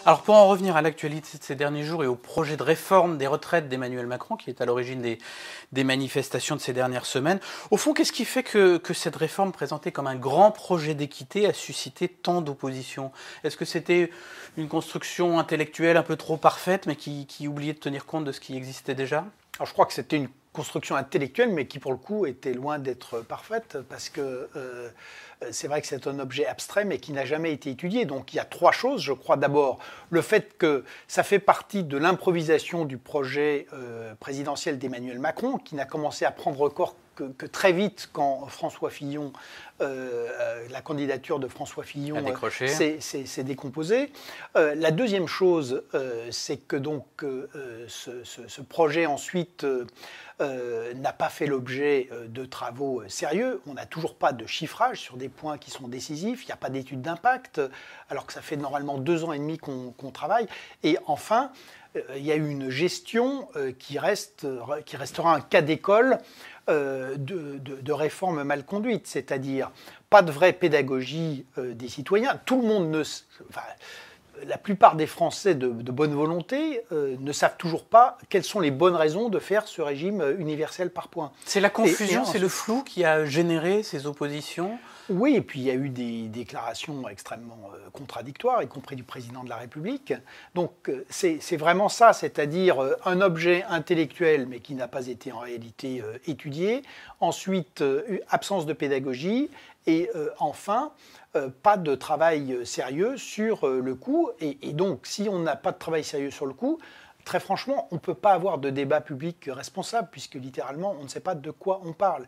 Alors pour en revenir à l'actualité de ces derniers jours et au projet de réforme des retraites d'Emmanuel Macron, qui est à l'origine des manifestations de ces dernières semaines, au fond, qu'est-ce qui fait que cette réforme présentée comme un grand projet d'équité a suscité tant d'opposition? Est-ce que c'était une construction intellectuelle un peu trop parfaite, mais qui oubliait de tenir compte de ce qui existait déjà? Alors je crois que c'était une construction intellectuelle, mais qui pour le coup était loin d'être parfaite, parce que c'est vrai que c'est un objet abstrait, mais qui n'a jamais été étudié. Donc il y a trois choses, je crois. D'abord, le fait que ça fait partie de l'improvisation du projet présidentiel d'Emmanuel Macron, qui n'a commencé à prendre corps que très vite, quand François Fillon, la candidature de François Fillon s'est décomposée. La deuxième chose, c'est que donc ce projet ensuite n'a pas fait l'objet de travaux sérieux. On n'a toujours pas de chiffrage sur des points qui sont décisifs. Il n'y a pas d'étude d'impact, alors que ça fait normalement 2 ans et demi qu'on travaille. Et enfin, il y a eu une gestion qui restera un cas d'école de réformes mal conduites, c'est-à-dire pas de vraie pédagogie des citoyens. Tout le monde la plupart des Français de bonne volonté ne savent toujours pas quelles sont les bonnes raisons de faire ce régime universel par points. C'est la confusion, c'est le flou qui a généré ces oppositions? Oui, et puis il y a eu des déclarations extrêmement contradictoires, y compris du président de la République. Donc c'est vraiment ça, c'est-à-dire un objet intellectuel, mais qui n'a pas été en réalité étudié. Ensuite, absence de pédagogie. Et enfin, pas de travail sérieux sur le coût. Et donc, si on n'a pas de travail sérieux sur le coût, très franchement, on ne peut pas avoir de débat public responsable, puisque littéralement, on ne sait pas de quoi on parle.